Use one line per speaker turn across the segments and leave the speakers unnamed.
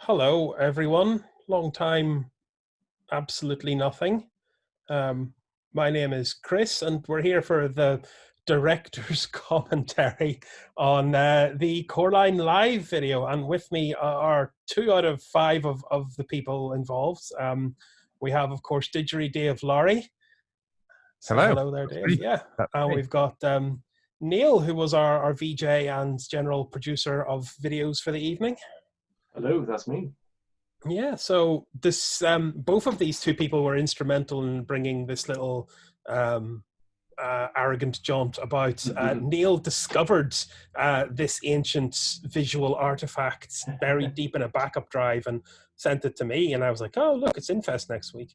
Hello, everyone. Long time, absolutely nothing. My name is Chris, and we're here for the director's commentary on the Coreline live video. And with me are 2 out of 5 of the people involved. We have, of course, Dave Laurie. Say hello there, Dave. Yeah. And we've got Neil, who was our VJ and general producer of videos for the evening.
Hello, that's me.
Yeah, so this both of these two people were instrumental in bringing this little arrogant jaunt about. Neil discovered this ancient visual artifact buried deep in a backup drive and sent it to me, and I was like, oh, look, it's Infest next week,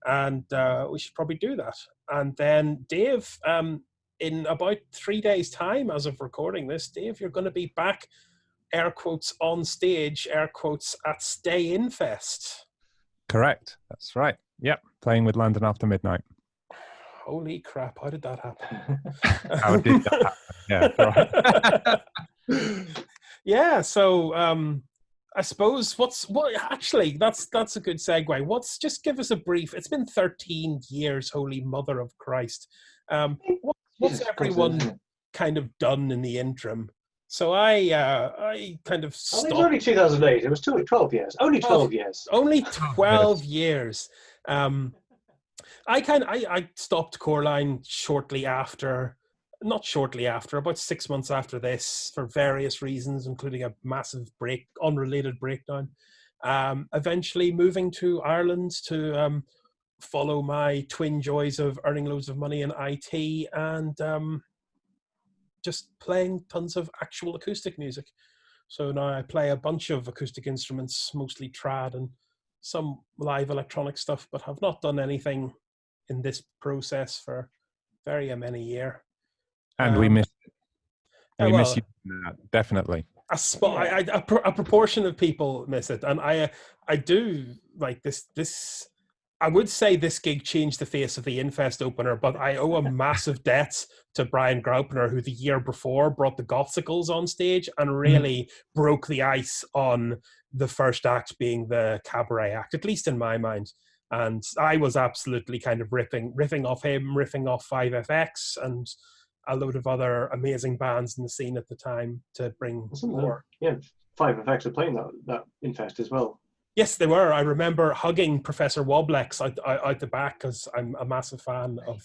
and we should probably do that. And then Dave, in about 3 days' time, as of recording this, Dave, you're going to be back, air quotes, on stage, air quotes, at Stay Infest.
Correct. That's right. Yep. Playing with London After Midnight.
Holy crap. How did that happen?
How did that happen? Yeah. Right.
Yeah. So, I suppose actually, that's a good segue. Just give us a brief, it's been 13 years, holy mother of Christ. What's everyone kind of done in the interim? So I kind of stopped.
It was only 2008. It was 12 years. Only 12 years.
Only 12 years. I stopped Coreline shortly after, not shortly after, about 6 months after this, for various reasons, including a massive unrelated breakdown. Eventually moving to Ireland to follow my twin joys of earning loads of money in IT and just playing tons of actual acoustic music. So now I play a bunch of acoustic instruments, mostly trad and some live electronic stuff, but have not done anything in this process for very many years.
And we miss it. And we miss you, definitely.
A proportion of people miss it, and I do like this. I would say this gig changed the face of the Infest opener, but I owe a massive debt to Brian Graupner, who the year before brought the Gothsicles on stage and really broke the ice on the first act being the cabaret act, at least in my mind. And I was absolutely kind of riffing off him, riffing off 5FX and a load of other amazing bands in the scene at the time to bring more.
Yeah, 5FX were playing that Infest as well.
Yes, they were. I remember hugging Professor Woblex out the back because I'm a massive fan of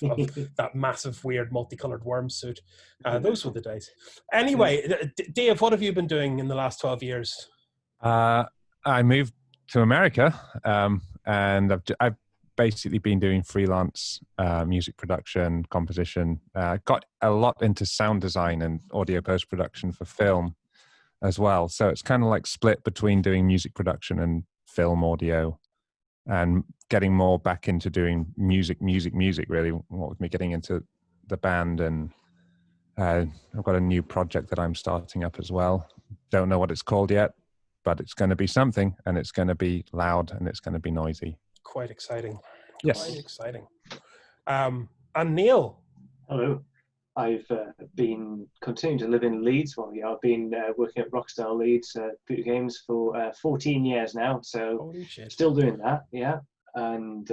that massive, weird, multicolored worm suit. Those were the days. Anyway, Dave, what have you been doing in the last 12 years?
I moved to America, and I've basically been doing freelance music production, composition. Got a lot into sound design and audio post-production for film as well. So it's kind of like split between doing music production and film audio, and getting more back into doing music really, what with me getting into the band. And I've got a new project that I'm starting up as well. Don't know what it's called yet, but it's going to be something, and it's going to be loud, and it's going to be noisy.
Quite exciting.
Yes.
Quite exciting. And Neil.
Hello. I've been continuing to live in Leeds. Well, yeah, I've been working at Rockstar Leeds Computer Games for 14 years now. So still doing that, yeah. And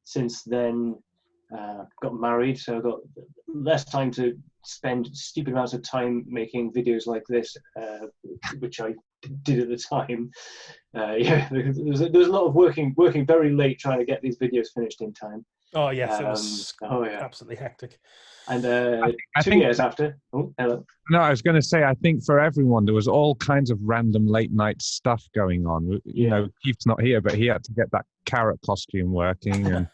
since then got married, so I've got less time to spend stupid amounts of time making videos like this, which I did at the time. There was a lot of working very late trying to get these videos finished in time.
Oh yes, it was absolutely hectic.
And 2 years after, hello.
No, I was going to say, I think for everyone there was all kinds of random late night stuff going on. You know, Keith's not here, but he had to get that carrot costume working, and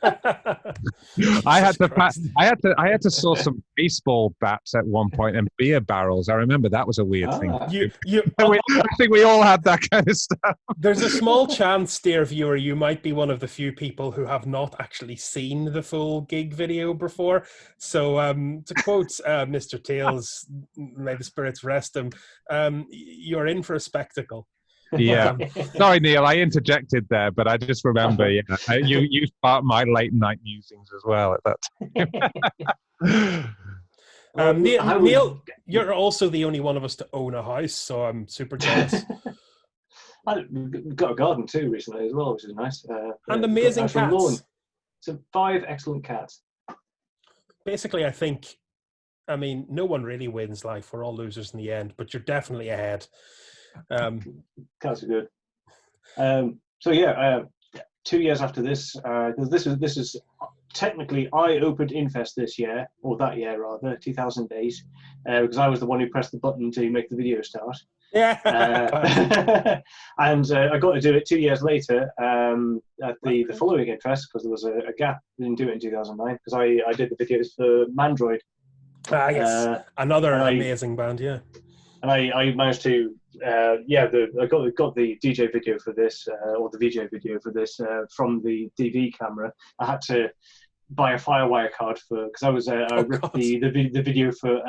I had to saw some baseball bats at one point and beer barrels. I remember that was a weird thing. I think we all had that kind of stuff.
There's a small chance, dear viewer, you might be one of the few people who have not actually seen the full gig video before. So to quote Mr. Tails, may the spirits rest him, you're in for a spectacle.
Yeah. Sorry, Neil, I interjected there, but I just remember, you sparked my late night musings as well at that time.
Neil, you're also the only one of us to own a house, so I'm super jealous.
We've got a garden too recently as well, which is nice.
And amazing cats. Lawn.
So 5 excellent cats.
Basically, I mean, no one really wins life. We're all losers in the end, but you're definitely ahead.
Cats are good. So yeah, 2 years after this, because this is technically I opened Infest this year, or that year rather, 2008, because I was the one who pressed the button to make the video start.
Yeah.
And I got to do it 2 years later at the following Infest, because there was a gap. I didn't do it in 2009 because I did the videos for Mandroid.
Yes, another amazing band, yeah.
And I managed to, I got the DJ video for this, or the VJ video for this from the DV camera. I had to buy a FireWire card because I ripped the video for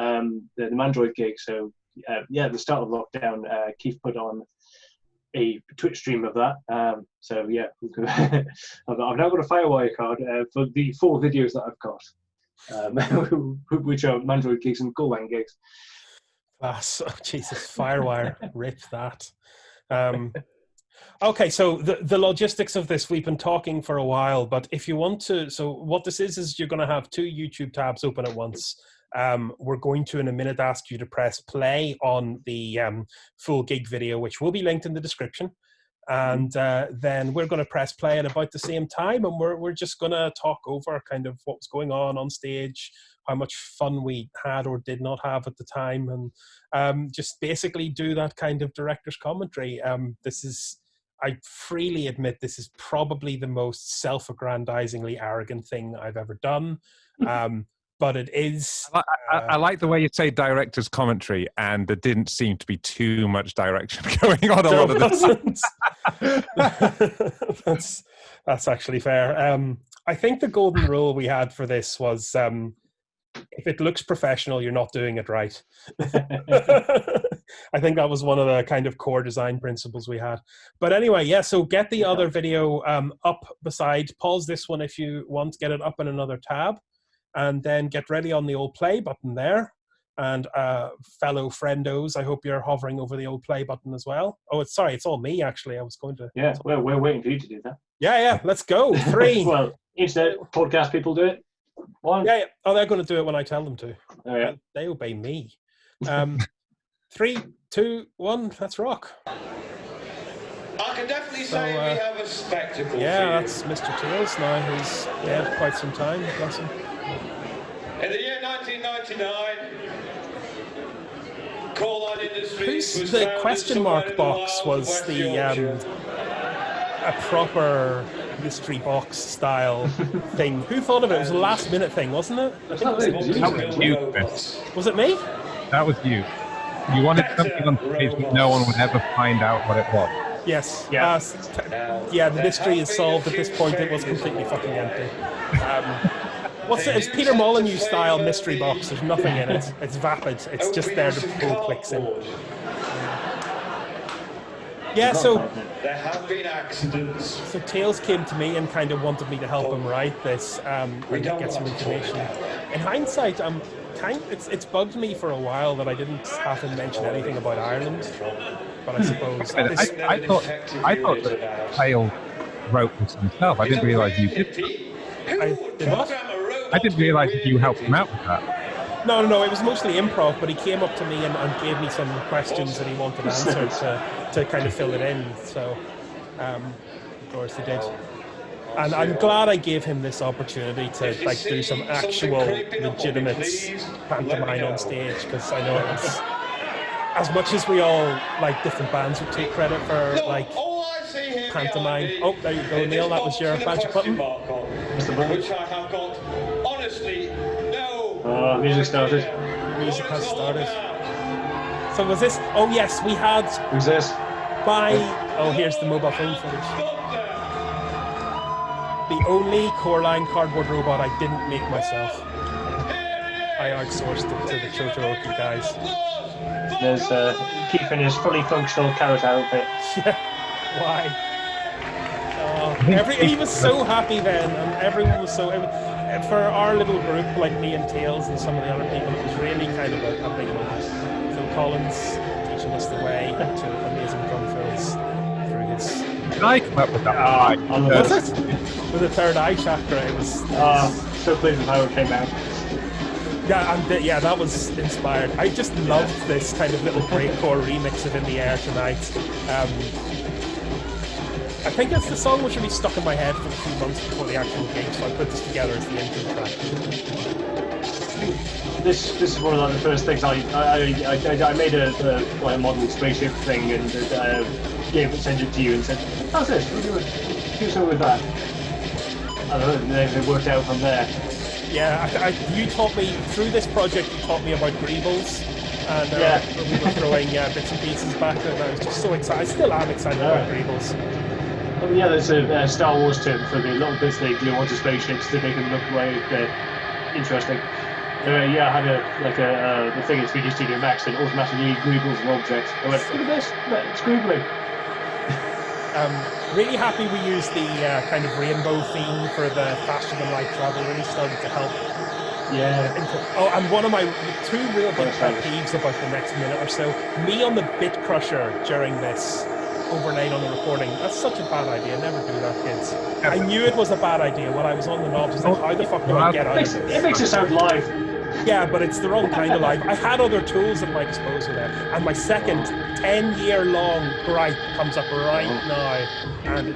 the Mandroid gig. So at the start of lockdown, Keith put on a Twitch stream of that. So yeah, I've now got a FireWire card for the 4 videos that I've got, which are Mandroid gigs and Coreline gigs.
Oh, Jesus, FireWire, rip that. Okay, so the logistics of this, we've been talking for a while, but if you want to, so what this is you're going to have 2 YouTube tabs open at once. We're going to, in a minute, ask you to press play on the full gig video, which will be linked in the description. And then we're going to press play at about the same time, and we're just going to talk over kind of what was going on stage, how much fun we had or did not have at the time, and just basically do that kind of director's commentary. I freely admit, this is probably the most self-aggrandizingly arrogant thing I've ever done. But it is.
I like the way you say director's commentary, and there didn't seem to be too much direction going on a lot of this. That's actually fair.
I think the golden rule we had for this was if it looks professional, you're not doing it right. I think that was one of the kind of core design principles we had. But anyway, yeah, so get the other video up beside. Pause this one if you want, get it up in another tab. And then get ready on the old play button there. And fellow friendos, I hope you're hovering over the old play button as well. Oh, it's all me, actually. I was going to...
Yeah, we're waiting for you to do that.
Yeah, let's go. 3.
Well, internet podcast people do it. 1.
Yeah. Oh, they're going to do it when I tell them to.
Oh, yeah.
They obey me. 3, 2, 1, let's rock.
I can definitely say we have a spectacle.
Yeah, that's Mr. Tails now, who's dead quite some time, bless him.
In the year 1999, Coreline Industries was
the question mark box was a proper mystery box style thing. Who thought of it? It was a last minute thing, wasn't it? I think
that was you, Chris.
Was it me?
That was you. You wanted something on stage that no one would ever find out what it was.
Yes.
Yeah.
The mystery is solved at this point. It was completely fucking empty. It's Peter Molyneux style mystery box. There's nothing in it. It's vapid. It's just there to pull clicks in. Yeah, so
there have been accidents.
So Tails came to me and kind of wanted me to help him write this and get some information. In hindsight, it's bugged me for a while that I didn't have him mention anything about Ireland. But I suppose
I thought that Tails wrote this himself. I didn't realise you did.
Did what?
I didn't realise that you helped him out with that.
No, it was mostly improv, but he came up to me and gave me some questions that he wanted answered to kind of fill it in. So, of course, he did. And I'm glad I gave him this opportunity to do some actual legitimate pantomime on stage, because I know it was, as much as we all different bands would take credit for pantomime. Oh, there you go, Neil. That was your magic button.
Which I have got honestly no.
Music started.
Music has started. So was this? Oh yes, we had.
Who's this?
Oh, here's the mobile phone footage. The only Coreline cardboard robot I didn't make myself. I outsourced it to the Totoroki guys.
There's Keith in his fully functional carrot outfit.
Yeah. Why? He was so happy then, and everyone was so. For our little group, like me and Tails and some of the other people, it was really kind of a big moment. Phil Collins teaching us the way to amazing drum fills
I come up with that?
I love
Was it? With the third eye chakra, it was
so pleased with how it came out.
yeah, that was inspired. I just loved this kind of little breakcore remix of In the Air Tonight. I think it's the song which really stuck in my head for a few months before the actual gig, so I put this together as the intro track.
This is one of the first things I made a model spaceship thing and sent it to you and said, how's this? Do something with that. I don't know, and then it worked out from there.
Yeah, you taught me, through this project, you taught me about Greebles, and we were throwing bits and pieces back, and I was just so excited. I still am excited about Greebles.
Oh, yeah, there's a Star Wars term for the little bits they glue onto spaceships to make them look like interesting. I had the thing in 3D Studio Max that automatically Greebles an object. I went, look at this, it's Greebling.
Really happy we used the kind of rainbow theme for the faster than light travel. Really started to help.
Yeah.
And one of my two real big pet peeves about the next minute or so, me on the bit crusher during this overnight on the recording. That's such a bad idea. Never do that, kids. I knew it was a bad idea when I was on the knobs. Like, how the fuck do I get out of this?
It makes it sound live.
Yeah, but it's the wrong kind of live. I had other tools at my disposal there, and my second 10-year-long gripe comes up right now. And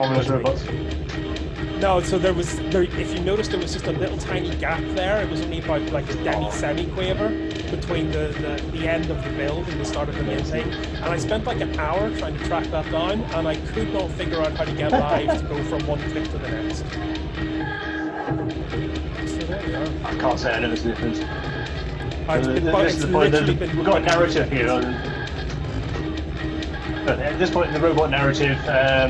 no, so there, if you noticed, there was just a little tiny gap there. It was only about like a demi-semi-quaver between the end of the build and the start of the main thing. And I spent like an hour trying to track that down, and I could not figure out how to get live to go from one clip to the next. So there we are.
I can't say I noticed the difference.
This
is the point. We've got a narrative here. But at this point in the robot narrative,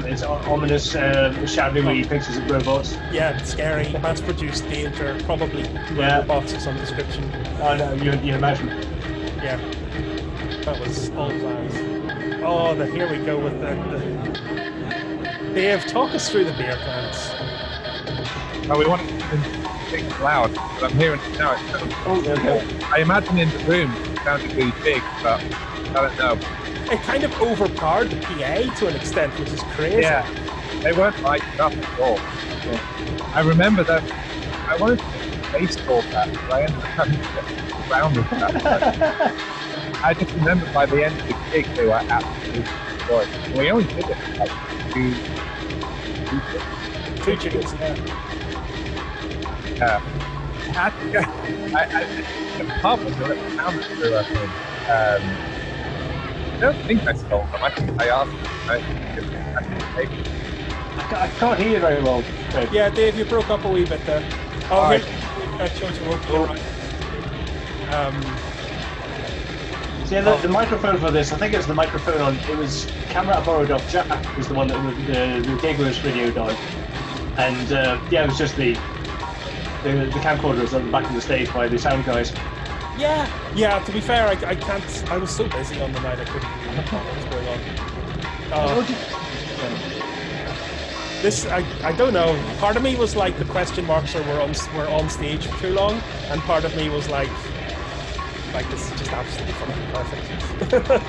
it's ominous, shadowy pictures of robots.
Yeah, scary, mass-produced danger, probably robots of some description.
Oh no, you imagine.
Yeah, that was all planned. Oh, here we go with the Dave, talk us through the beer cans.
Oh, we want it big loud, but I'm hearing it now.
Okay.
I imagine in the room it sounded really big, but I don't know.
It kind of overpowered the PA to an extent, which is crazy.
Yeah, they weren't light enough at all. Yeah. I remember that I wanted to baseball bat, but I ended up having to get around with that. I just remember by the end of the gig, they were absolutely destroyed. We only did it like two
jiggles, yeah.
The pub was a little amateur, I think. I don't think I stole them. I think I asked them.
I can't hear you very well, Dave.
Yeah, Dave, you broke up a wee bit there. Oh, here.
See, the microphone for this, I think it's the microphone on, it was camera I borrowed off Jack, was the one that the Gigglers videoed on. And it was just the camcorder was on the back of the stage by the sound guys.
Yeah, to be fair, I can't, I was so busy on the night I couldn't know what was going on. This, I don't know, part of me was like the question marks were on stage for too long, and part of me was like this is just absolutely fucking perfect.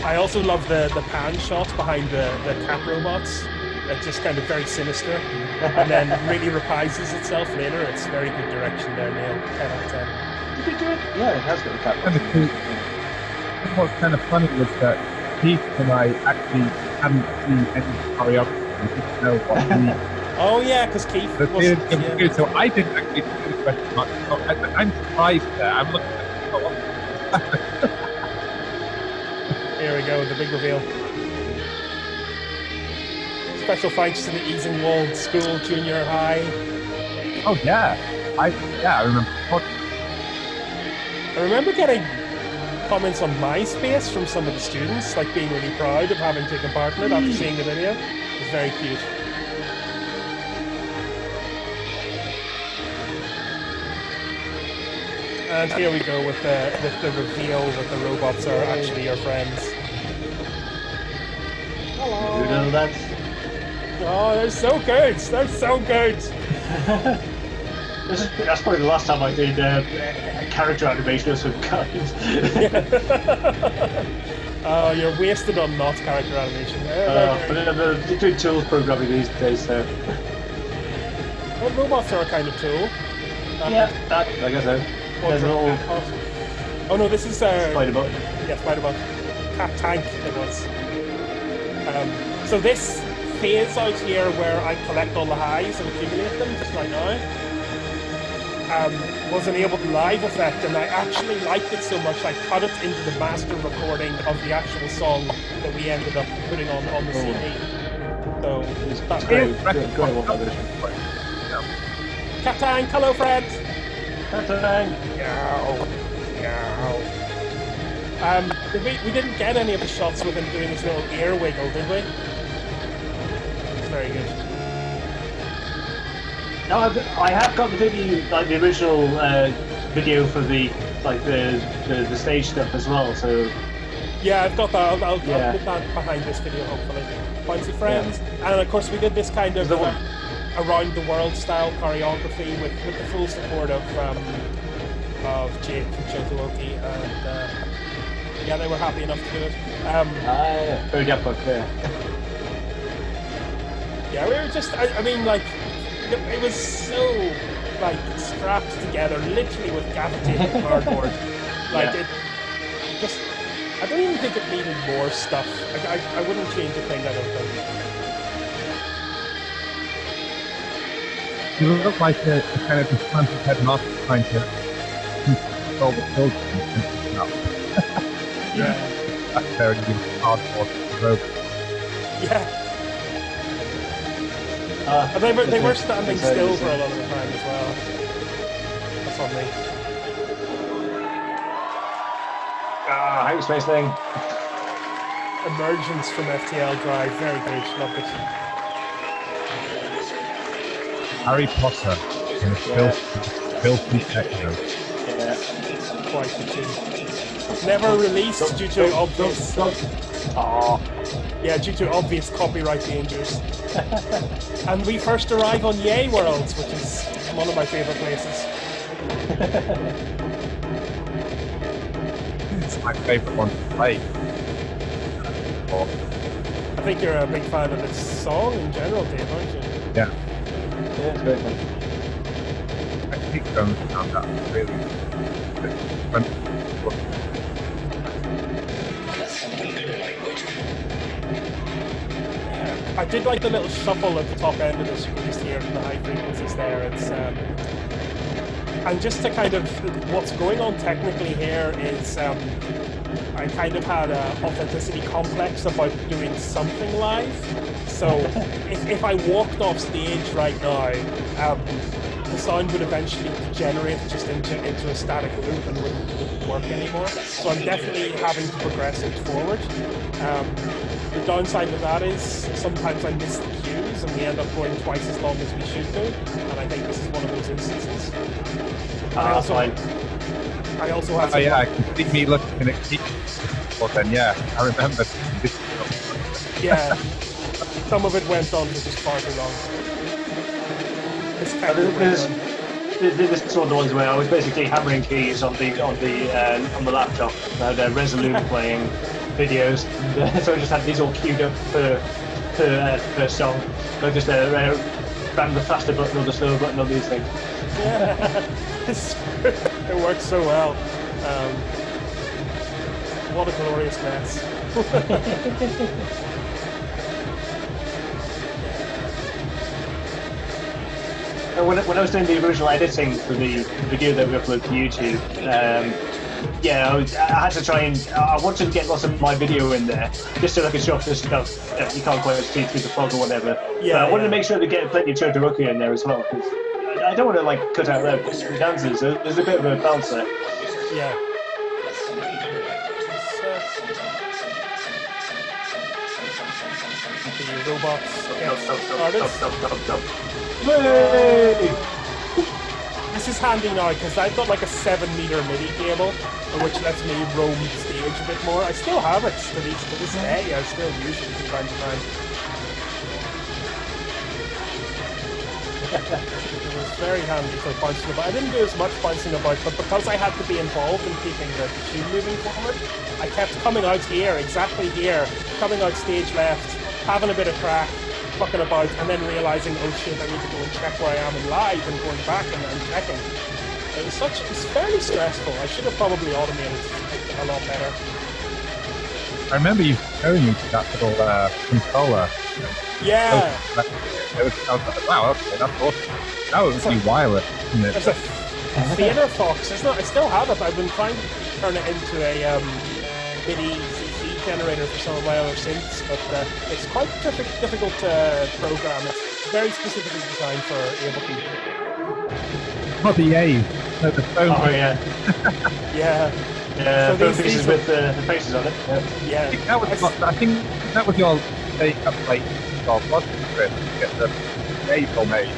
I also love the pan shot behind the cat robots. It's just kind of very sinister, and then really reprises itself later. It's very good direction there, Neil. 10 out of 10.
Did you do it? Yeah, it has got the cat.
What's kind of funny was that Keith and I actually hadn't seen any choreography. We didn't know what we...
Oh yeah, because Keith
was good. So I didn't actually do the question much. So I'm surprised there. I'm looking at it.
Here we go, the big reveal. Special thanks to the Easingwold School Junior High.
Oh yeah, I remember.
I remember getting comments on MySpace from some of the students, like being really proud of having taken part in it after seeing the video. It was very cute. And here we go with the reveal that the robots are actually your friends.
Hello. That's...
Oh, they're so good! They're so good!
That's probably the last time I did a character animation of some kind.
Oh, you're wasted on not character animation.
But they're doing tools programming these days, so
Well, robots are a kind of tool.
yeah, that I guess so. There's a little
Oh no, this is
Spider-Bot.
yeah, Spider-Bot. Cat Tank it was. So this phase out here where I collect all the highs and accumulate them, just right now, was enabled live effect, and I actually liked it so much I cut it into the master recording of the actual song that we ended up putting on the CD. So that's great.
Great one by this.
Cat Tank, hello friend!
Meow.
We didn't get any of the shots with him doing his little ear wiggle, did we? It's very good.
No, I have got the video, like the original video for the stage stuff as well. So
yeah, I've got that. I'll put that behind this video, hopefully. Fancy friends, and of course we did this kind of around the world style choreography with the full support of Jake from Chotowoki, and yeah, they were happy enough to do it.
very good, yeah.
Yeah, we were just, I mean, like, it was so, like, strapped together, literally with gaffer tape and cardboard. Like, it just, I don't even think it needed more stuff. I wouldn't change a thing, I don't think.
You look like a kind of dismantled head not trying to control the children.
Yeah.
That's very hardcore robot.
Yeah. They were standing still for a lot of the time as well. That's on me.
Hyperspace thing.
Emergence from FTL Drive, very good, loved it.
Harry Potter in a filthy techno.
Yeah.
Quite the tune. Never released due to obvious. Yeah, due to obvious copyright dangers. And we first arrive on Yay Worlds, which is one of my favourite places.
It's my favourite one to play.
I think you're a big fan of this song in general, Dave, aren't you?
Yeah.
Yeah, it's great fun.
I think found that really fun.
I did like the little shuffle at the top end of this, you can just hear from the high frequencies there. It's and just to kind of, what's going on technically here is I kind of had an authenticity complex about doing something live. So if I walked off stage right now, the sound would eventually degenerate just into a static loop and wouldn't work anymore. So I'm definitely having to progress it forward. The downside of that is sometimes I miss the cues and we end up going twice as long as we should do, and I think this is one of those instances. I also have to...
Oh yeah, I can see me looking at keep. Well then, yeah, I remember this.
Yeah, some of it went on for just far too long. This
is one of the ones where I was basically hammering keys on the laptop. I had Resolute playing videos, so I just had these all queued up per song. So I just ran the faster button or the slower button on these things.
Yeah, it works so well. What a glorious mess.
When I was doing the original editing for the video that we uploaded to YouTube, yeah, I had to try and I wanted to get lots of my video in there just so I could show off this stuff that you can't quite see through the fog or whatever.
Yeah,
but I wanted to make sure to get plenty of Chotowoki in there as well, because I don't want to like cut out their dances. There's a bit of a balance there.
Yeah. The robots get started.
Yay!
This is handy now because I've got like a 7-meter MIDI cable, which lets me roam the stage a bit more. I still have it to this day. I still use it from time to time. It was very handy for bouncing about. I didn't do as much bouncing about, but because I had to be involved in keeping the tune moving forward, I kept coming out here, exactly here, coming out stage left, having a bit of crack, fucking about, and then realizing, oh shit, I need to go and check where I am in live, and going back and checking. It was fairly stressful. I should have probably automated it a lot better.
I remember you showing me that little controller.
Yeah.
I was like, wow, okay, that's awesome. That would be wireless, isn't it?
There's a theater fox, isn't it? I still have it. I've been trying to turn it into a MIDI CC generator for some of my other synths, but it's quite difficult to program. It's very specifically designed for Ableton.
Not the A, no, the phone.
Oh yeah.
Yeah.
Yeah,
So
phone
these
pieces with the faces on it.
Yeah.
I think that was your take-up plate of what to get the A made.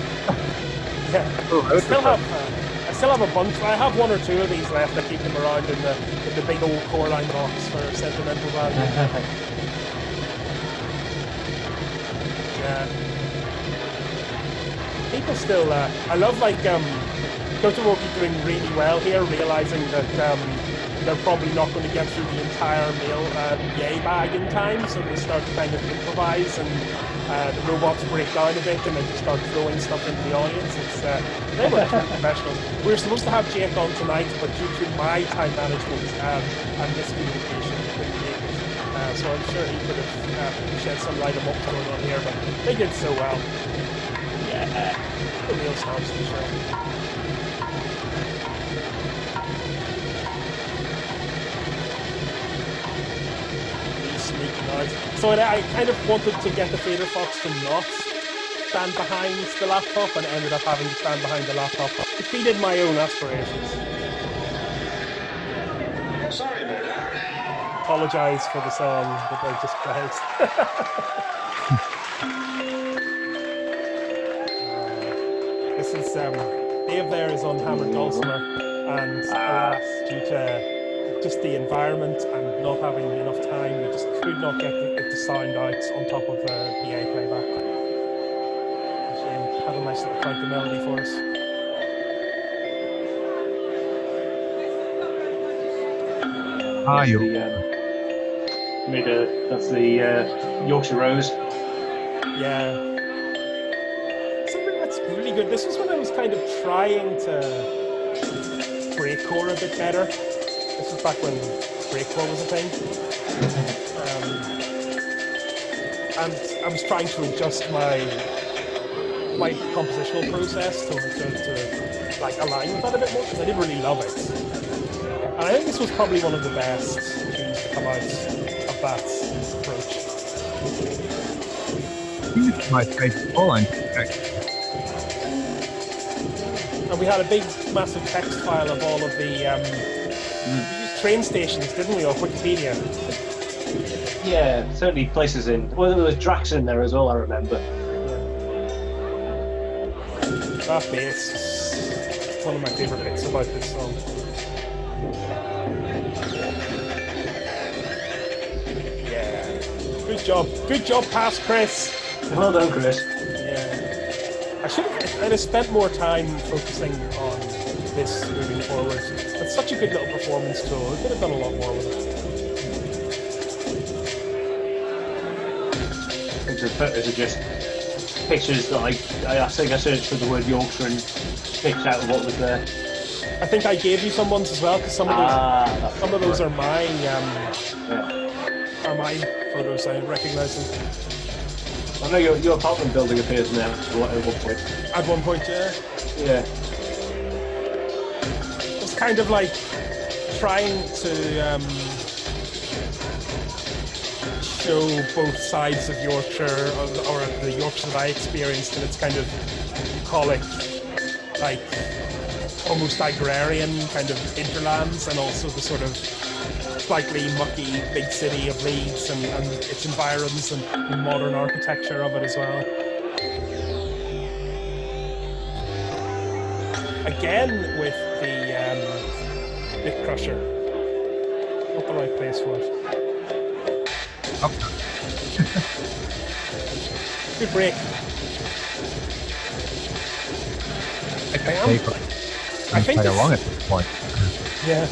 Yeah. I still have a bunch. I have one or two of these left. I keep them around in the big old Coreline box for sentimental value. Yeah. People still. I love Totoroki doing really well here, realizing that they're probably not going to get through the entire mail yay bag in time, so they start to kind of improvise, and the robots break down a bit, and they just start throwing stuff into the audience. They were true professionals. We were supposed to have Jake on tonight, but due to my time management and miscommunication, we couldn't make it. So I'm sure he could have shed some light on what's going on here, but they did so well. Yeah, the real stars of the show. So I kind of wanted to get the Fader Fox to not stand behind the laptop, and ended up having to stand behind the laptop. Defeated my own aspirations.
Sorry about that.
Apologise for the song that I just played. This is Dave there is on hammered dulcimer, and alas, due to just the environment and not having enough time, we just could not get it to sound out on top of the PA playback. Shame. Had a nice little counter melody for us.
That's the Yorkshire Rose.
Yeah. Something that's really good. This was when I was kind of trying to breakcore a bit better. This was back when breakcore was a thing. And I was trying to adjust my compositional process to like align with that a bit more, because I didn't really love it. And I think this was probably one of the best tunes to come out of that approach.
This is my favorite Coreline.
And we had a big, massive text file of all of the we used train stations, didn't we, off Wikipedia?
Yeah, certainly places in. Well, there was Drax in there as well, I remember.
That bass is one of my favourite bits about this song. Yeah. Good job, pass, Chris.
Well done, Chris.
Yeah. I'd have spent more time focusing on this moving forward. It's such a good little performance tool. I could have done a lot more with it.
I think the photos are just pictures that I think I searched for the word Yorkshire and picked out what was there.
I think I gave you some ones as well, because some of those are my photos. I recognise them.
I know your apartment building appears now at one point.
At one point, yeah.
Yeah.
It's kind of like trying to show both sides of Yorkshire, or the Yorkshire that I experienced, and its kind of bucolic, like almost agrarian kind of hinterlands, and also the sort of slightly mucky big city of Leeds and its environs, and the modern architecture of it as well. Again with the Bit Crusher. Not the right place for it. Good break. I think
play along at this point.
Yeah.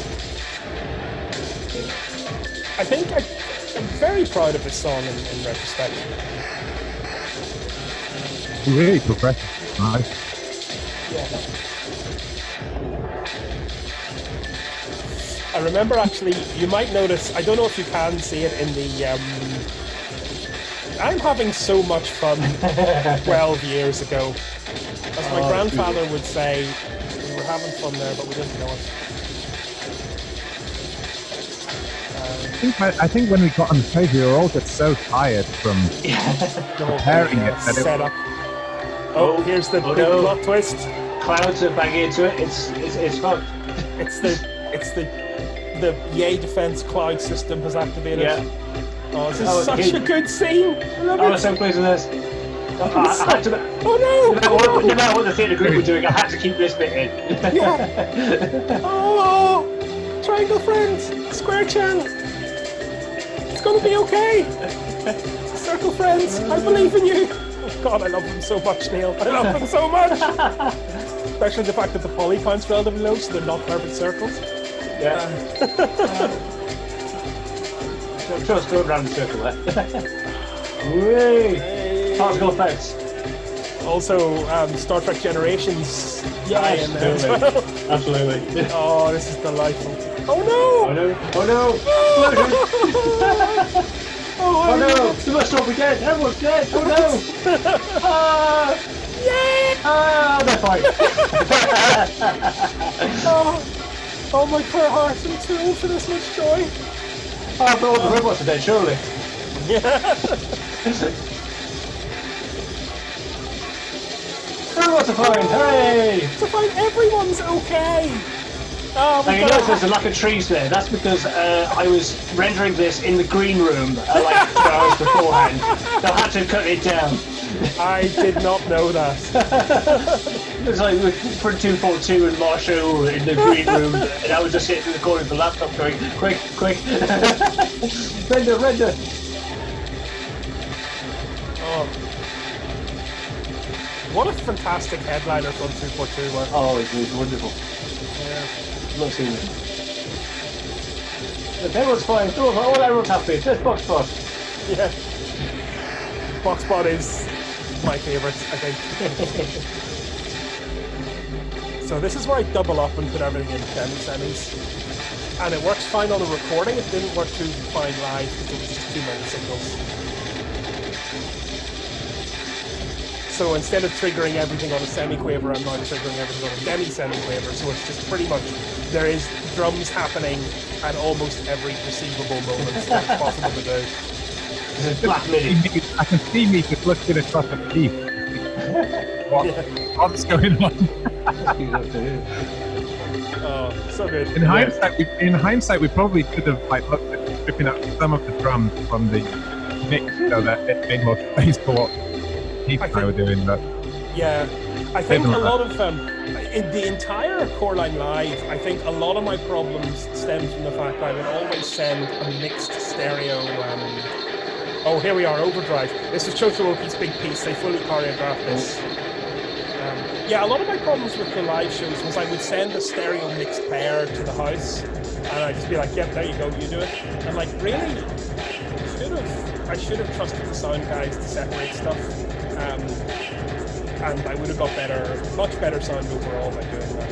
I think I'm very proud of this song in retrospect.
Really progressive, nice.
Yeah. I remember actually, you might notice, I don't know if you can see it in the, I'm having so much fun 12 years ago. As my grandfather would say, we were having fun there, but we didn't know it.
I think when we got on the page, we were all just so tired from preparing it.
Set up. Oh, here's the big plot twist.
Clouds are banging into it. It's fucked.
It's the Yay Defense cloud system has activated.
Yeah.
Oh, this is such a good scene. I love it.
I'm so pleased with this.
Oh no!
No matter what the theatre group were doing, I had to keep this bit in.
Yeah. Oh, triangle friends, square channel. It's gonna be okay. Circle friends, I believe in you. Oh God, I love them so much, Neil. I love them so much. Especially the fact that the poly count's relatively low, so they're not perfect circles.
Yeah. I'm sure it's going around the circle there. Whee! Particle effects.
Also, Star Trek Generations.
Yes,
in there as well.
Absolutely.
Oh, this is delightful. Oh no!
Oh no! Oh no! Oh no! We must all be dead! Everyone's dead! Oh no! They're fine.
Oh my poor heart, I'm too old for this much joy.
Oh, but all the robots are dead, surely.
Yeah.
Robots are fine! Hooray!
To find everyone's okay. Oh,
And you notice there's a lack of trees there. That's because I was rendering this in the green room like 2 hours beforehand. So I had to cut it down.
I did not know that.
It's like we put 242 and Marshall in the green room, and I was just sitting in the corner of the laptop going, quick, quick. Render.
Oh. What a fantastic headliner from 242 was.
Oh, it was wonderful.
Yeah.
Love seeing it. Everyone's fine. Everyone's happy. There's Boxbot.
Yeah. Boxbot is my favourite, I think. So this is where I double up and put everything in semis. And it works fine on a recording. It didn't work too fine live because there was just too many signals. So instead of triggering everything on a semi-quaver, I'm now triggering everything on a demi-semi-quaver. So it's just pretty much, there is drums happening at almost every perceivable moment that it's possible to do.
This is Black Midi.
I can see me just looking across the teeth. What's going on?
Oh, so good.
In hindsight, we probably could have looked at stripping out some of the drums from the mix so that it made more space for what Keith and I were doing. But
yeah, I think a lot of in the entire Coreline Live, I think a lot of my problems stem from the fact that I would always send a mixed stereo. Oh, here we are, Overdrive. This was Choshoroki's big piece. They fully choreographed this. Yeah, a lot of my problems with the live shows was I would send a stereo mixed pair to the house, and I'd just be like, yep, there you go, you do it. I'm like, really? I should have trusted the sound guys to separate stuff. And I would have got much better sound overall by doing that.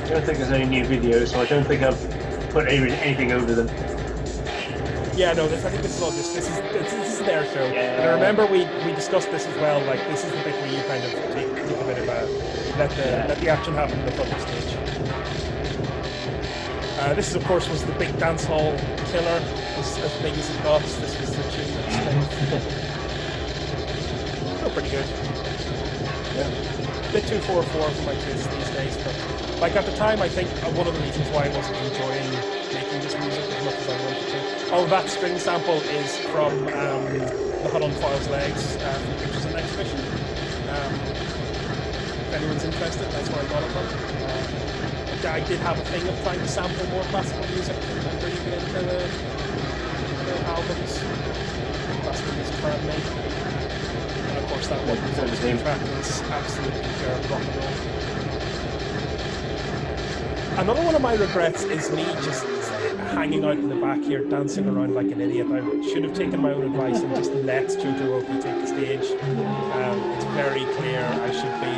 I don't think there's any new videos, so I don't think I've put anything over them.
Yeah, no, I think this is all just, this is their show. Yeah. And I remember we discussed this as well, like this is the bit where you kind of take a bit of let the action happen in the public stage. This, of course, was the big dance hall killer, as big as it got. This was the tune that's still pretty good. Yeah. Bit 244 for my kids these days, but like at the time, I think one of the reasons why I wasn't enjoying making this music as much as I wanted to. Oh, that string sample is from the Hut on File's Legs from Pictures and Exhibition. If anyone's interested, that's where I got it from. I did have a thing of trying to sample more classical music and bring it into the albums. Classical music fan made. course, that one was also the track was absolutely pure rock and roll. Another one of my regrets is me just hanging out in the back here, dancing around like an idiot. I should have taken my own advice and just let Jotaro take the stage. It's very clear I should be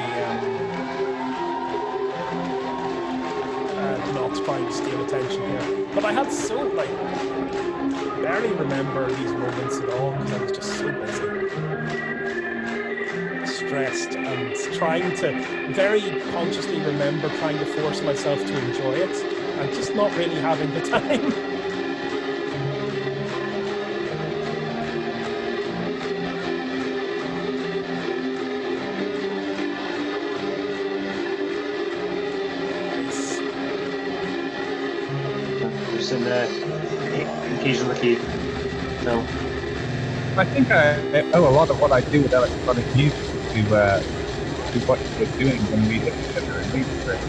not trying to steal attention here. But I had barely remember these moments at all because I was just so busy. Stressed and trying to very consciously remember trying to force myself to enjoy it and just not really having the time.
Just in the occasional key. No.
I think I owe a lot of what I do with electronic music to what you're doing when we live together in music.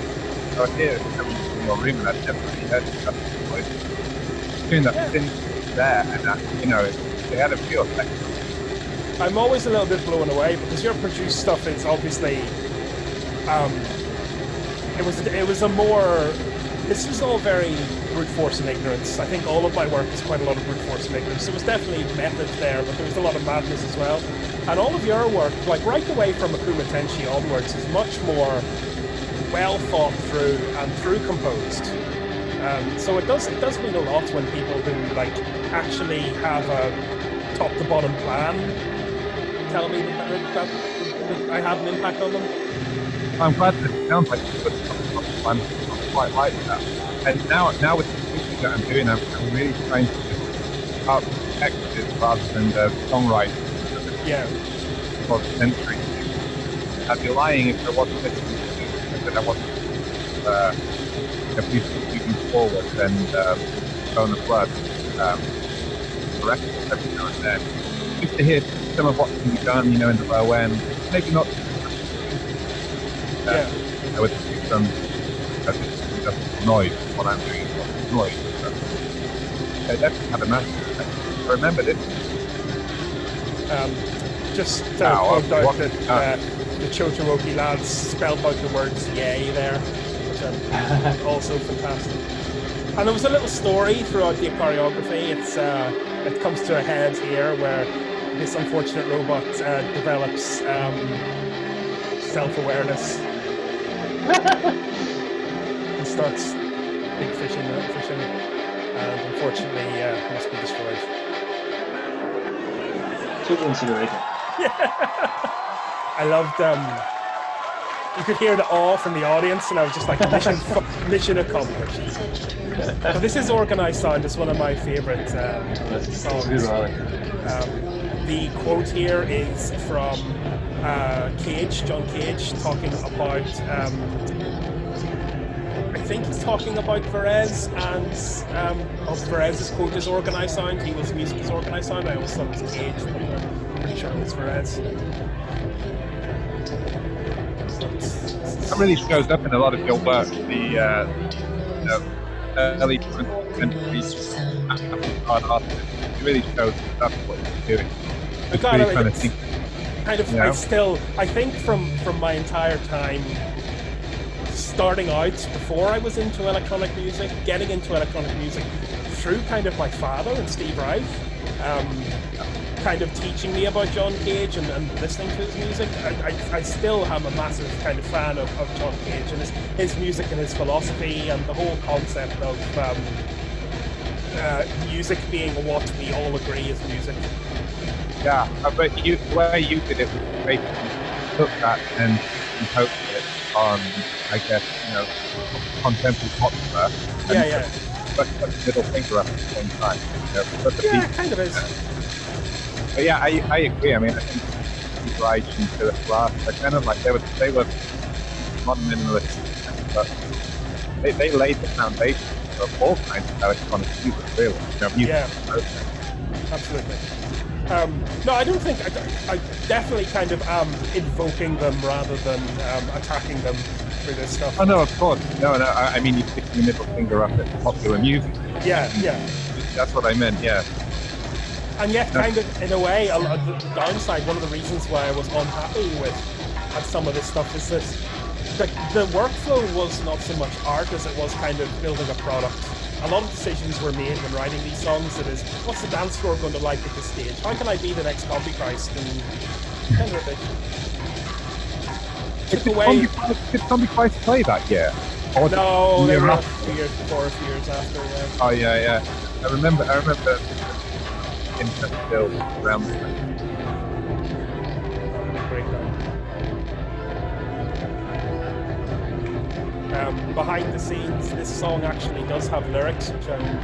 So here, coming from your room, and I've never really heard stuff before. Doing that thing there, and it had a few effects.
I'm always a little bit blown away because your produced stuff is obviously, this was all very brute force and ignorance. I think all of my work is quite a lot of brute force and ignorance. There was definitely method there, but there was a lot of madness as well. And all of your work, like right away from Akuma Tenshi onwards, is much more well thought through and through composed. So it does mean a lot when people who like actually have a top to bottom plan tell me that I had an impact on them.
I'm glad that it sounds like you put something on the plan. I quite like that. And now with the music that I'm doing, I'm really trying to just up textures rather than the songwriting.
Yeah.
For the century. I'd be lying if I wasn't listening to music that I wasn't moving forward and going to flood correct every now and then. Just to hear some of what can be done, in the low end. Maybe not. I would do some noise. What I'm doing is noise. I definitely had a massive effect. I remember this.
Just to point out that the Chochoroki lads spelled out the words yay there, which are also fantastic. And there was a little story throughout the choreography. It comes to a head here where this unfortunate robot develops self-awareness and starts big fishing, and unfortunately must be destroyed.
Total incinerator.
I loved. You could hear the awe from the audience, and I was just like, mission accomplished. But this is Organized Sound. It's one of my favorite songs. The quote here is from John Cage, talking about. I think he's talking about Perez, and Perez's quote is Organized Sound. He was music is Organized Sound. I always thought it was Cage, but I'm pretty sure it was Perez.
That really shows up in a lot of your work. The early 20th century art artists. It really shows up what you're doing.
I think from my entire time starting out before I was into electronic music, getting into electronic music through kind of my father and Steve Reif, kind of teaching me about John Cage and listening to his music. I still am a massive kind of fan of John Cage and his music and his philosophy and the whole concept of music being what we all agree is music.
Yeah, but the way you did it was basically took that and composed it on, I guess, contemporary popular.
Yeah.
But put the middle finger up at the same time.
It kind of is.
But yeah, I agree. I mean, I think Reich and Philip Glass, they're kind of like, they were modern minimalists, but they laid the foundation for all kinds of electronic music, really. Music.
Absolutely. No, I don't think I definitely kind of am invoking them rather than attacking them for this stuff.
Oh no, of course. No. I mean, you stick your middle finger up at popular music.
Yeah.
That's what I meant. Yeah.
And yet, kind of, in a way, the downside, one of the reasons why I was unhappy with some of this stuff is that the workflow was not so much art as it was kind of building a product. A lot of decisions were made when writing these songs. That is, what's the dance floor going to like at this stage? How can I be the next Copy Christ? And kind of a bit.
Did Zombie Christ play that year? Or
No, they were a
after?
few years before, a few years after. Yeah.
Oh yeah. I remember Infest still around.
Behind the scenes, this song actually does have lyrics, which I'm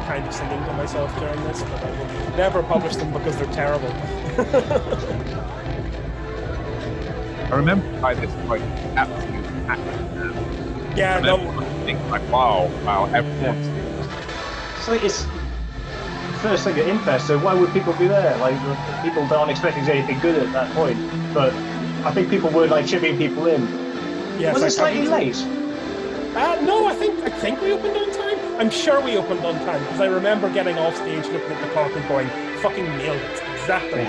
kind of singing to myself during this, but I will never publish them because they're terrible.
I remember by this point, absolute action.
Yeah, no.
Think like, wow, everyone's.
So it's first thing at Infest, so why would people be there? Like, people aren't expecting anything good at that point, but I think people were like chipping people in.
Yes,
was it slightly late?
No, I think we opened on time. I'm sure we opened on time because I remember getting off stage, looking at the clock, and going, "Fucking nailed it!" Exactly.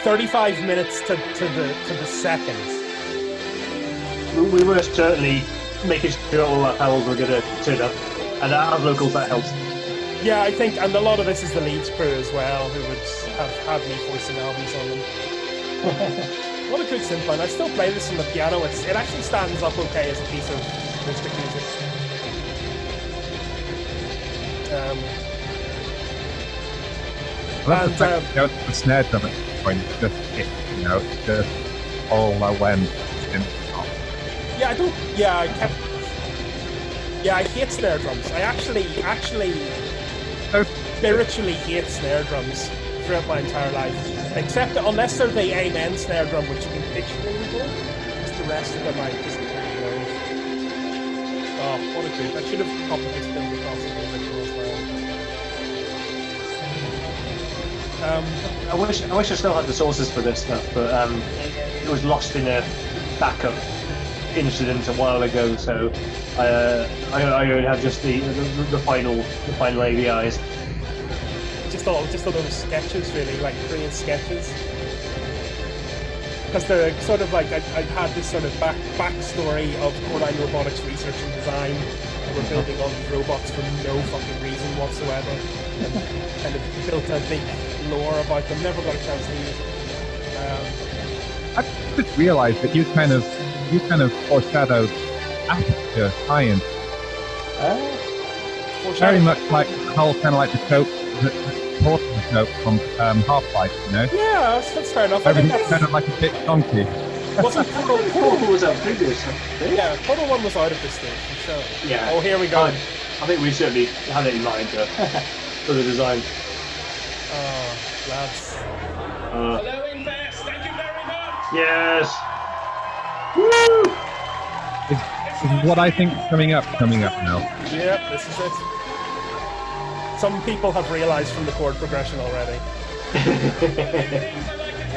35 minutes to the seconds.
We were certainly making sure all our pals were going to turn up, and as locals that helps.
Yeah, I think, and a lot of this is the Leeds crew as well, who would have had me voicing albums on them. What a good synth line. I still play this on the piano. It actually stands up okay as a piece of acoustic music.
The snare drum at this point just hit, just all I went.
I hate snare drums. I actually spiritually hate snare drums throughout my entire life. Except unless they're the Amen snare drum, which you can pitch really good. Just the rest of them I just love. Oh, what a good. I should have copied this build across the original as well.
I wish I still had the sources for this stuff, but it was lost in a backup incident a while ago, so I only have just the final AVIs.
Just a lot of sketches, really, like Korean sketches. Because they're sort of like, I've had this sort of backstory of Coreline Robotics research and design. We're building all these robots for no fucking reason whatsoever. And kind of built a big lore about them. Never got a chance to use it.
I just realised that you kind of foreshadowed after science. Very much like the whole kind of like the soap, the soap from Half-Life,
Yeah, that's fair enough.
Everything's kind of like a bit donkey.
Wasn't
Portal was out previous.
Yeah, Portal 1 was out of this stage, for sure.
Yeah.
Oh, here we go.
I think we certainly had it in mind for the design.
Oh, lads.
Hello, Infest. Thank you very much.
Yes.
Woo! This is what I think is coming up now.
Yep, this is it. Some people have realised from the chord progression already.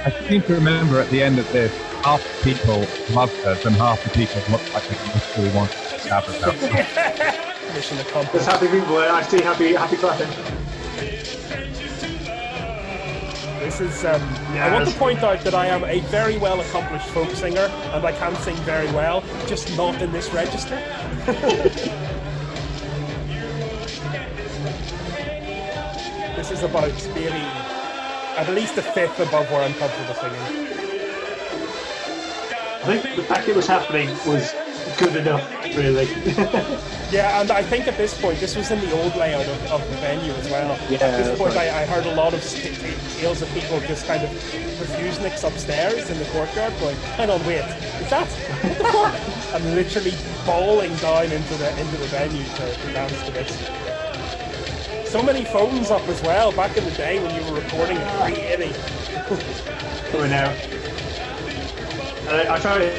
I seem to remember at the end of this, half the people loved us and half the people looked like they really wanted to stab us out.
Mission accomplished.
There's happy people there. I see happy clapping.
This is, I want to point out that I am a very well accomplished folk singer and I can sing very well, just not in this register. This is about maybe at least a fifth above where I'm comfortable singing.
I think the fact it was happening was good enough, really.
Yeah, and I think at this point, this was in the old layout of the venue as well.
Yeah,
at this point,
right.
I heard a lot of tales of people just kind of refuseniks upstairs in the courtyard going, hang on, wait, is that? What the fuck? And literally bowling down into the venue to dance to this. So many phones up as well, back in the day when you were recording at 380.
Coming out. I tried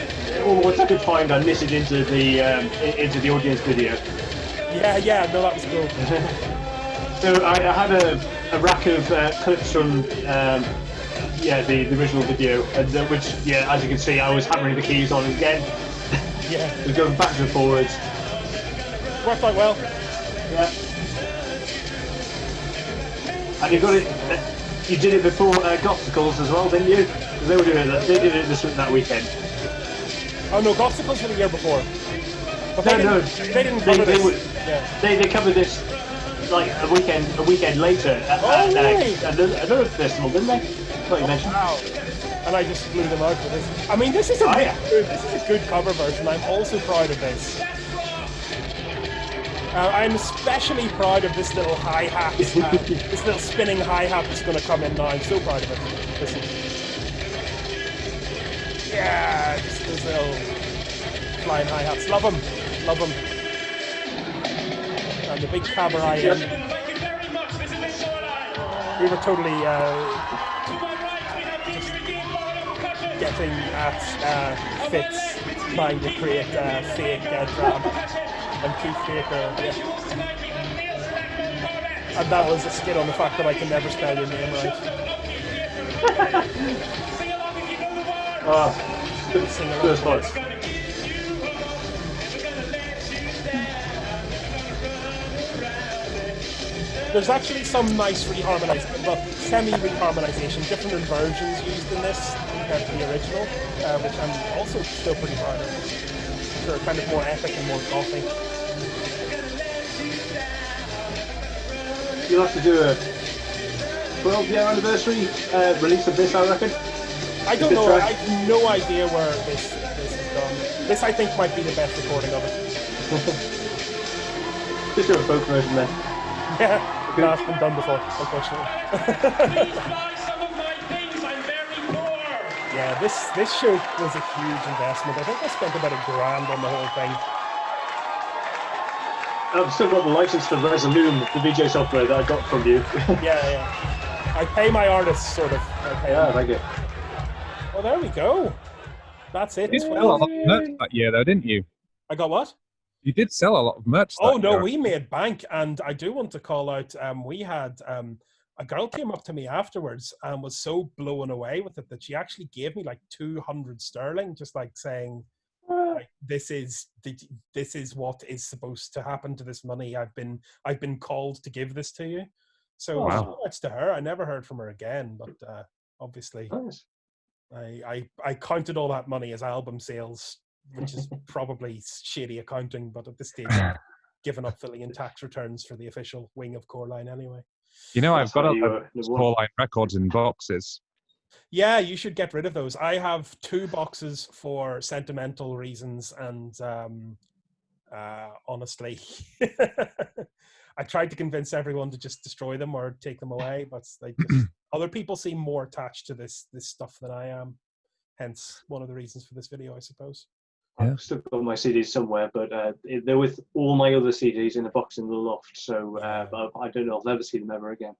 what I could find, I listened into the audience video.
Yeah, no, that was cool.
So I had a rack of clips from the original video, and which as you can see, I was hammering the keys on again.
Yeah,
it was going backwards and forwards.
Worked out well.
Yeah. And you got it. You did it before Gothicals as well, didn't you? 'Cause they were doing it. They did it that weekend.
Oh no, Gothicals were the year before. But
No,
they didn't cover this.
They covered this like a weekend later at
really?
another festival, didn't they? What you mentioned.
Wow. And I just blew them out for this. I mean, this is a good cover version. I'm also proud of this. I'm especially proud of this little hi-hat, this little spinning hi-hat that's going to come in now. I'm so proud of it. Listen. Yeah, just those little flying hi-hats. Love them. Love them. And the big cabaret.
Thank you very much. This is Miss Coreline.
We were totally
To my right, we have the Redeemed Ball percussion.
getting at Fitz, trying to create fake drum. And Keith Baker, yeah. And that was a skit on the fact that I can never spell your name right.
Sing along if you know the words.
Oh,
Sing along.
first part.
There's actually some nice reharmonization, well, semi-reharmonization, different inversions used in this compared to the original, which I'm also still pretty proud of. They're kind of more epic and more gothic.
You'll have to do a 12-year anniversary release of this, I reckon.
I don't know. I have no idea where this is gone. This, I think, might be the best recording of it.
Just do a folk version then.
Yeah, that's been done before, unfortunately.
Please buy some of my things. I'm very poor.
Yeah, this show was a huge investment. I think I spent about $1,000 on the whole thing.
I've still got the license for Resolume, the VJ software that I got from you.
Yeah. I pay my artists, sort of.
Thank you.
Well, there we go. That's it.
You did sell a lot of merch that year, though, didn't you?
I got what?
You did sell a lot of merch.
Oh, no, we made bank. And I do want to call out, we had a girl came up to me afterwards and was so blown away with it that she actually gave me like 200 sterling, just like saying, like, this is what is supposed to happen to this money. I've been called to give this to you. So much to her. I never heard from her again, but obviously
Nice.
I counted all that money as album sales, which is probably shady accounting, but at this stage I've given up filling in tax returns for the official wing of Coreline anyway.
You know, I've got a
That's
Coreline records in boxes.
Yeah, you should get rid of those. I have 2 boxes for sentimental reasons, and honestly, I tried to convince everyone to just destroy them or take them away, but other people seem more attached to this stuff than I am. Hence, one of the reasons for this video, I suppose.
I've still got my CDs somewhere, but they're with all my other CDs in a box in the loft, so I don't know. I'll never see them ever again.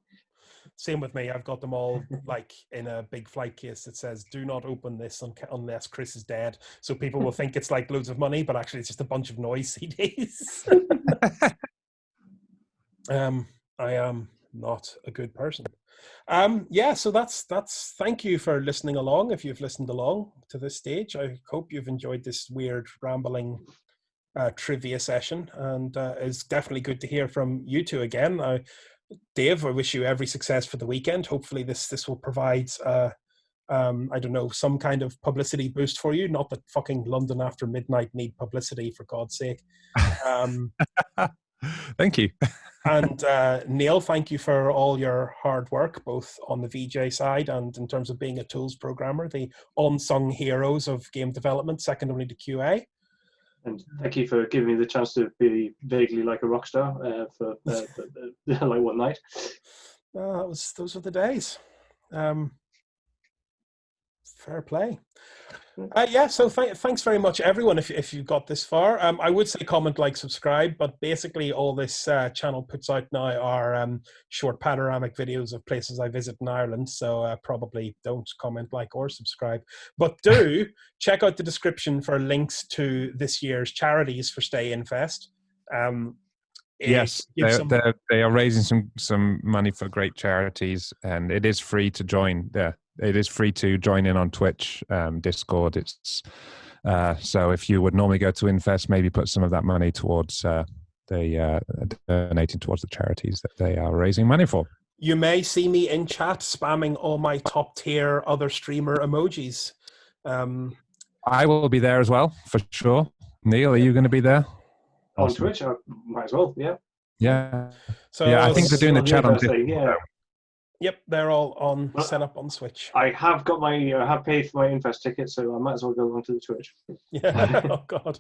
Same with me. I've got them all like in a big flight case that says, "Do not open this unless Chris is dead." So people will think it's like loads of money, but actually it's just a bunch of noise CDs. I am not a good person. So that's thank you for listening along. If you've listened along to this stage, I hope you've enjoyed this weird rambling trivia session, and it's definitely good to hear from you two again. Dave, I wish you every success for the weekend. Hopefully this will provide I don't know, some kind of publicity boost for you. Not that fucking London After Midnight need publicity, for God's sake.
Thank you.
And Neil, thank you for all your hard work, both on the VJ side and in terms of being a tools programmer, the unsung heroes of game development, second only to QA.
And thank you for giving me the chance to be vaguely like a rock star for like one night.
Those were the days. Fair play. So thanks very much, everyone, if you got this far. I would say comment, like, subscribe, but basically all this channel puts out now are short panoramic videos of places I visit in Ireland, so probably don't comment, like, or subscribe. But do check out the description for links to this year's charities for Stay Infest.
Yes, they are raising some money for great charities, and it is free to join there. It is free to join in on Twitch, Discord. It's so if you would normally go to Infest, maybe put some of that money towards donating towards the charities that they are raising money for.
You may see me in chat spamming all my top tier other streamer emojis.
I will be there as well, for sure. Neil, are you going to be there?
On
Awesome.
Twitch, I might as well. Yeah.
Yeah.
So
Yeah, I think they're doing the chat on
Disregard,
Discord.
yeah.
Yep, they're all on
Well,
set up on Switch.
I have paid for my Infest ticket, so I might as well go onto the Twitch.
Yeah. Oh God.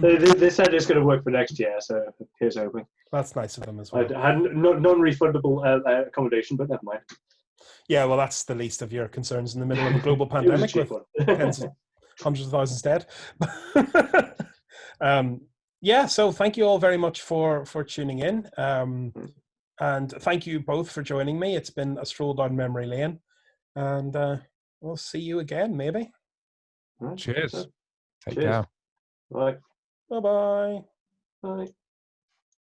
They said it's going to work for next year, so here's hoping.
That's nice of them as
I
well.
had non-refundable accommodation, but never mind.
Yeah, well, that's the least of your concerns in the middle of a global
It was a
pandemic
cheap
with
one.
hundreds of thousands dead. Yeah, so thank you all very much for tuning in. And thank you both for joining me. It's been a stroll down memory lane. And we'll see you again, maybe.
Right,
Cheers.
so,
Take
cheers.
care.
Bye.
Bye-bye.
Bye.